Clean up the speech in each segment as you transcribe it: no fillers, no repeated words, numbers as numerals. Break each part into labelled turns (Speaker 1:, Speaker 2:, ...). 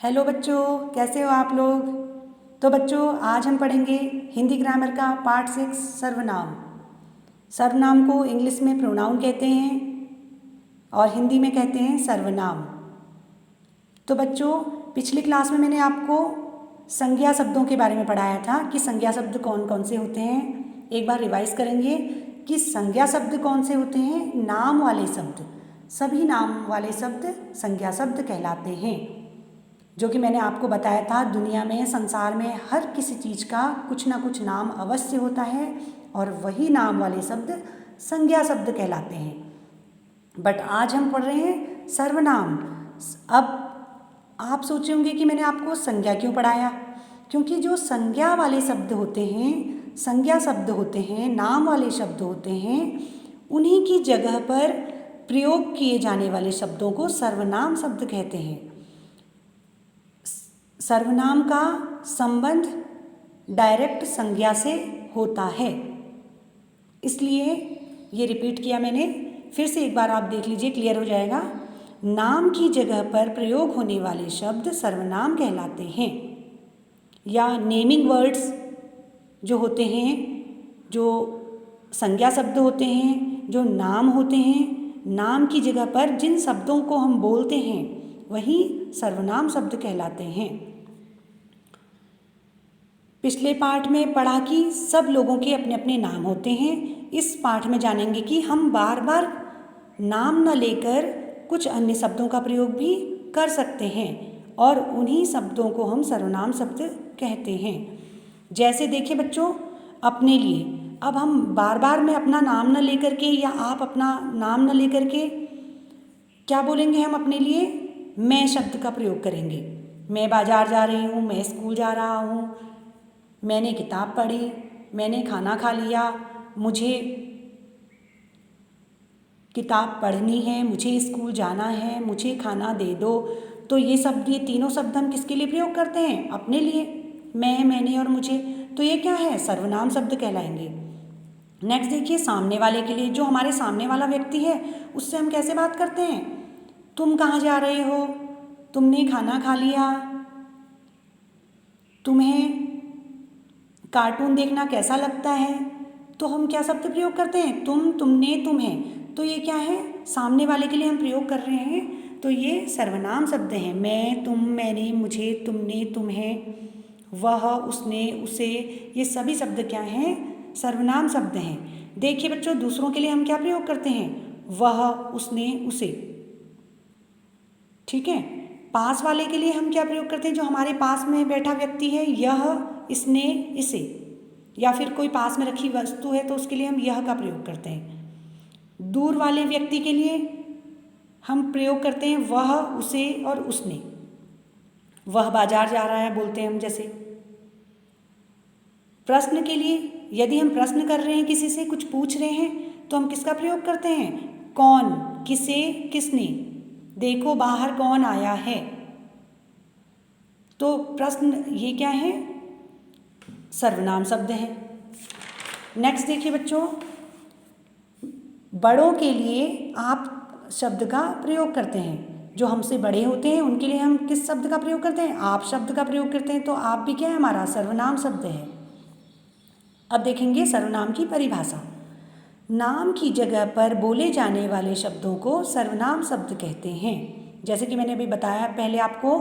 Speaker 1: Hello बच्चों, कैसे हो आप लोग। तो बच्चों, आज हम पढ़ेंगे हिंदी ग्रामर का पार्ट 6 सर्वनाम। सर्वनाम को इंग्लिश में प्रोनाउन कहते हैं और हिंदी में कहते हैं सर्वनाम। तो बच्चों, पिछली क्लास में मैंने आपको संज्ञा शब्दों के बारे में पढ़ाया था कि संज्ञा शब्द कौन कौन से होते हैं। एक बार रिवाइज करेंगे कि संज्ञा शब्द कौन से होते हैं। नाम वाले शब्द, सभी नाम वाले शब्द संज्ञा शब्द कहलाते हैं। जो कि मैंने आपको बताया था, दुनिया में, संसार में हर किसी चीज़ का कुछ ना कुछ नाम अवश्य होता है और वही नाम वाले शब्द संज्ञा शब्द कहलाते हैं। बट आज हम पढ़ रहे हैं सर्वनाम। अब आप सोचे होंगे कि मैंने आपको संज्ञा क्यों पढ़ाया। क्योंकि जो संज्ञा वाले शब्द होते हैं, संज्ञा शब्द होते हैं, नाम वाले शब्द होते हैं, उन्हीं की जगह पर प्रयोग किए जाने वाले शब्दों को सर्वनाम शब्द कहते हैं। सर्वनाम का संबंध डायरेक्ट संज्ञा से होता है, इसलिए ये रिपीट किया मैंने। फिर से एक बार आप देख लीजिए, क्लियर हो जाएगा। नाम की जगह पर प्रयोग होने वाले शब्द सर्वनाम कहलाते हैं, या नेमिंग वर्ड्स जो होते हैं, जो संज्ञा शब्द होते हैं, जो नाम होते हैं, नाम की जगह पर जिन शब्दों को हम बोलते हैं वही सर्वनाम शब्द कहलाते हैं। पिछले पाठ में पढ़ा कि सब लोगों के अपने अपने नाम होते हैं। इस पाठ में जानेंगे कि हम बार बार नाम न लेकर कुछ अन्य शब्दों का प्रयोग भी कर सकते हैं और उन्हीं शब्दों को हम सर्वनाम शब्द कहते हैं। जैसे देखिए बच्चों, अपने लिए, अब हम बार बार मैं अपना नाम न लेकर के या आप अपना नाम न लेकर के क्या बोलेंगे, हम अपने लिए मैं शब्द का प्रयोग करेंगे। मैं बाजार जा रही हूँ, मैं स्कूल जा रहा हूँ, मैंने किताब पढ़ी, मैंने खाना खा लिया, मुझे किताब पढ़नी है, मुझे स्कूल जाना है, मुझे खाना दे दो। तो ये शब्द, ये तीनों शब्द हम किसके लिए प्रयोग करते हैं? अपने लिए। मैं, मैंने और मुझे। तो ये क्या है? सर्वनाम शब्द कहलाएंगे। नेक्स्ट देखिए, सामने वाले के लिए, जो हमारे सामने वाला व्यक्ति है उससे हम कैसे बात करते हैं? तुम कहाँ जा रहे हो? तुमने खाना खा लिया? तुम्हें कार्टून देखना कैसा लगता है? तो हम क्या शब्द प्रयोग करते हैं? तुम, तुमने, तुम्हें। तो ये क्या है? सामने वाले के लिए हम प्रयोग कर रहे हैं, तो ये सर्वनाम शब्द हैं। मैं, तुम, मैंने, मुझे, तुमने, तुम्हें, वह, उसने, उसे, ये सभी शब्द क्या हैं? सर्वनाम शब्द हैं। देखिए बच्चों, दूसरों के लिए हम क्या प्रयोग करते हैं? वह, उसने, उसे। ठीक है। पास वाले के लिए हम क्या प्रयोग करते हैं? जो हमारे पास में बैठा व्यक्ति है, यह, इसने, इसे। या फिर कोई पास में रखी वस्तु है तो उसके लिए हम यह का प्रयोग करते हैं। दूर वाले व्यक्ति के लिए हम प्रयोग करते हैं वह, उसे और उसने। वह बाजार जा रहा है बोलते हैं हम। जैसे प्रश्न के लिए, यदि हम प्रश्न कर रहे हैं, किसी से कुछ पूछ रहे हैं, तो हम किसका प्रयोग करते हैं? कौन, किसे, किसने। देखो बाहर कौन आया है। तो प्रश्न ये क्या है? सर्वनाम शब्द है। नेक्स्ट देखिए बच्चों, बड़ों के लिए आप शब्द का प्रयोग करते हैं। जो हमसे बड़े होते हैं उनके लिए हम किस शब्द का प्रयोग करते हैं? आप शब्द का प्रयोग करते हैं। तो आप भी क्या है? हमारा सर्वनाम शब्द है। अब देखेंगे सर्वनाम की परिभाषा। नाम की जगह पर बोले जाने वाले शब्दों को सर्वनाम शब्द कहते हैं। जैसे कि मैंने अभी बताया पहले आपको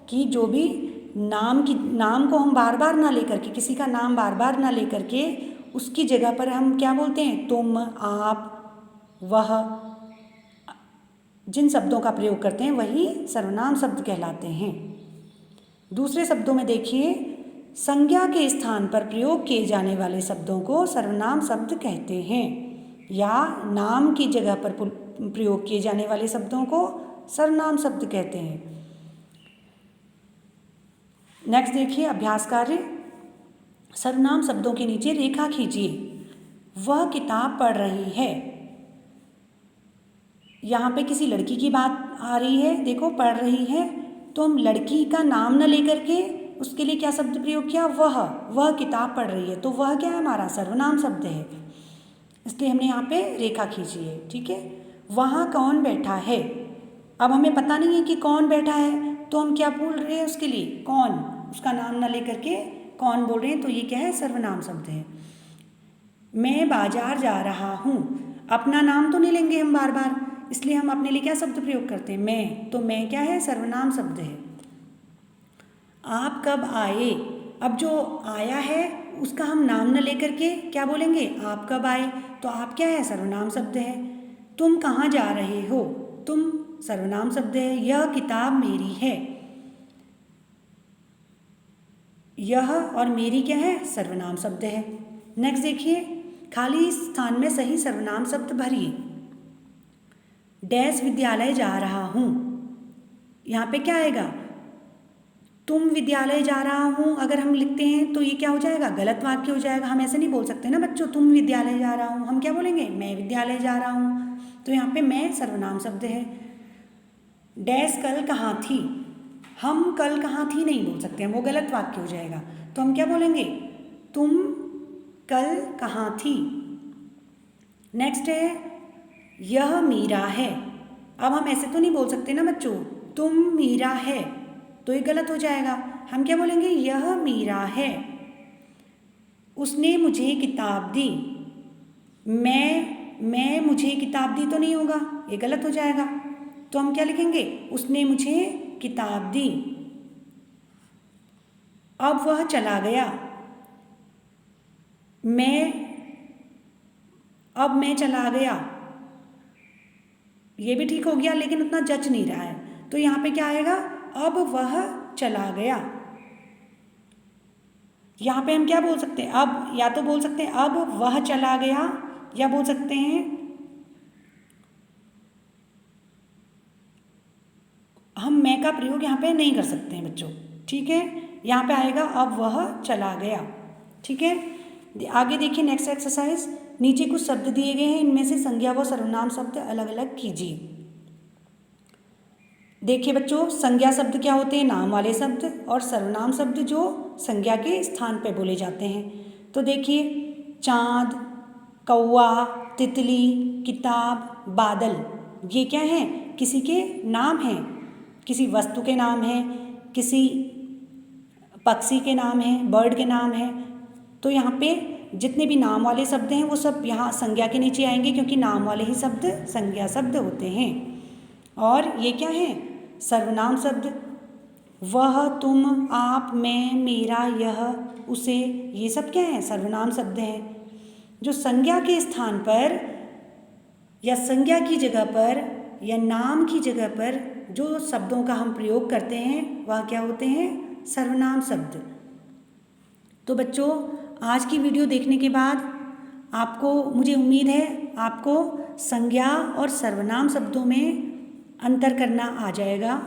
Speaker 1: कि जो भी नाम को हम बार बार ना लेकर के, किसी का नाम बार बार ना लेकर के, उसकी जगह पर हम क्या बोलते हैं? तुम, आप, वह, जिन शब्दों का प्रयोग करते हैं वही सर्वनाम शब्द कहलाते हैं। दूसरे शब्दों में देखिए, संज्ञा के स्थान पर प्रयोग किए जाने वाले शब्दों को सर्वनाम शब्द कहते हैं, या नाम की जगह पर प्रयोग किए जाने वाले शब्दों को सर्वनाम शब्द कहते हैं। नेक्स्ट देखिए अभ्यास कार्य। सर्वनाम शब्दों के नीचे रेखा खींचिए। वह किताब पढ़ रही है। यहाँ पे किसी लड़की की बात आ रही है, देखो पढ़ रही है, तो हम लड़की का नाम न लेकर के उसके लिए क्या शब्द प्रयोग किया? वह किताब पढ़ रही है। तो वह क्या है? हमारा सर्वनाम शब्द है, इसलिए हमने यहाँ पे रेखा खींची है। ठीक है। वहाँ कौन बैठा है? अब हमें पता नहीं है कि कौन बैठा है, तो हम क्या बोल रहे हैं उसके लिए? कौन, उसका नाम ना लेकर के कौन बोल रहे हैं, तो ये क्या है? सर्वनाम शब्द है। मैं बाजार जा रहा हूँ, अपना नाम तो नहीं लेंगे हम बार बार, इसलिए हम अपने लिए क्या शब्द प्रयोग करते हैं? मैं। तो मैं क्या है? सर्वनाम शब्द है। आप कब आए, अब जो आया है उसका हम नाम न लेकर के क्या बोलेंगे? आप कब आए, तो आप क्या है? सर्वनाम शब्द है। तुम कहाँ जा रहे हो, तुम सर्वनाम शब्द है। यह किताब मेरी है, यह और मेरी क्या है? सर्वनाम शब्द है। नेक्स्ट देखिए, खाली स्थान में सही सर्वनाम शब्द भरिए। डैश विद्यालय जा रहा हूँ, यहाँ पे क्या आएगा? तुम विद्यालय जा रहा हूँ अगर हम लिखते हैं तो ये क्या हो जाएगा? गलत वाक्य हो जाएगा। हम ऐसे नहीं बोल सकते ना बच्चों, तुम विद्यालय जा रहा हूँ, हम क्या बोलेंगे? मैं विद्यालय जा रहा हूँ। तो यहाँ पे मैं सर्वनाम शब्द है। डैश कल कहाँ थी, हम कल कहाँ थी नहीं बोल सकते हैं, वो गलत वाक्य हो जाएगा। तो हम क्या बोलेंगे? तुम कल कहाँ थी। नेक्स्ट है, यह मीरा है। अब हम ऐसे तो नहीं बोल सकते ना बच्चों, तुम मीरा है, तो ये गलत हो जाएगा। हम क्या बोलेंगे? यह मीरा है। उसने मुझे किताब दी, मैं मुझे किताब दी तो नहीं होगा, ये गलत हो जाएगा। तो हम क्या लिखेंगे? उसने मुझे किताब दी। अब वह चला गया, अब मैं चला गया, ये भी ठीक हो गया लेकिन उतना जच नहीं रहा है। तो यहाँ पे क्या आएगा? अब वह चला गया। यहाँ पे हम क्या बोल सकते हैं? अब या तो बोल सकते हैं अब वह चला गया, या बोल सकते हैं हम मैं का प्रयोग यहाँ पे नहीं कर सकते हैं बच्चों, ठीक है। यहाँ पे आएगा अब वह चला गया, ठीक है। आगे देखिए नेक्स्ट एक्सरसाइज। नीचे कुछ शब्द दिए गए हैं, इनमें से संज्ञा व सर्वनाम शब्द अलग अलग कीजिए। देखिए बच्चों, संज्ञा शब्द क्या होते हैं? नाम वाले शब्द, और सर्वनाम शब्द जो संज्ञा के स्थान पर बोले जाते हैं। तो देखिए, चाँद, कौवा, तितली, किताब, बादल, ये क्या हैं? किसी के नाम हैं, किसी वस्तु के नाम हैं, किसी पक्षी के नाम हैं, बर्ड के नाम हैं। तो यहाँ पे जितने भी नाम वाले शब्द हैं वो सब यहाँ संज्ञा के नीचे आएंगे, क्योंकि नाम वाले ही शब्द संज्ञा शब्द होते हैं। और ये क्या है? सर्वनाम शब्द। वह, तुम, आप, मैं, मेरा, यह, उसे, ये सब क्या है? सर्वनाम शब्द हैं। जो संज्ञा के स्थान पर या संज्ञा की जगह पर या नाम की जगह पर जो शब्दों का हम प्रयोग करते हैं वह क्या होते हैं? सर्वनाम शब्द। तो बच्चों, आज की वीडियो देखने के बाद आपको, मुझे उम्मीद है आपको संज्ञा और सर्वनाम शब्दों में अंतर करना आ जाएगा।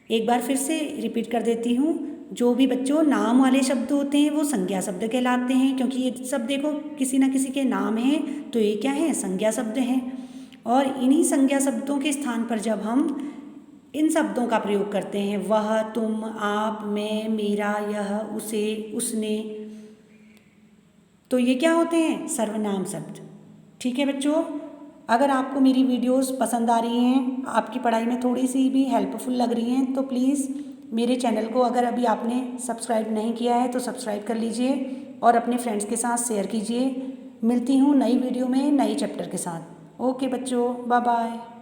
Speaker 1: एक बार फिर से रिपीट कर देती हूँ, जो भी बच्चों नाम वाले शब्द होते हैं वो संज्ञा शब्द कहलाते हैं, क्योंकि ये सब देखो किसी न किसी के नाम हैं, तो ये क्या है? संज्ञा शब्द हैं। और इन्हीं संज्ञा शब्दों के स्थान पर जब हम इन शब्दों का प्रयोग करते हैं, वह, तुम, आप, मैं, मेरा, यह, उसे, उसने, तो ये क्या होते हैं? सर्वनाम शब्द। ठीक है बच्चों, अगर आपको मेरी वीडियोस पसंद आ रही हैं, आपकी पढ़ाई में थोड़ी सी भी हेल्पफुल लग रही हैं, तो प्लीज़ मेरे चैनल को अगर अभी आपने सब्सक्राइब नहीं किया है तो सब्सक्राइब कर लीजिए और अपने फ्रेंड्स के साथ शेयर कीजिए। मिलती हूँ नई वीडियो में नई चैप्टर के साथ। ओके बच्चों, बाय बाय।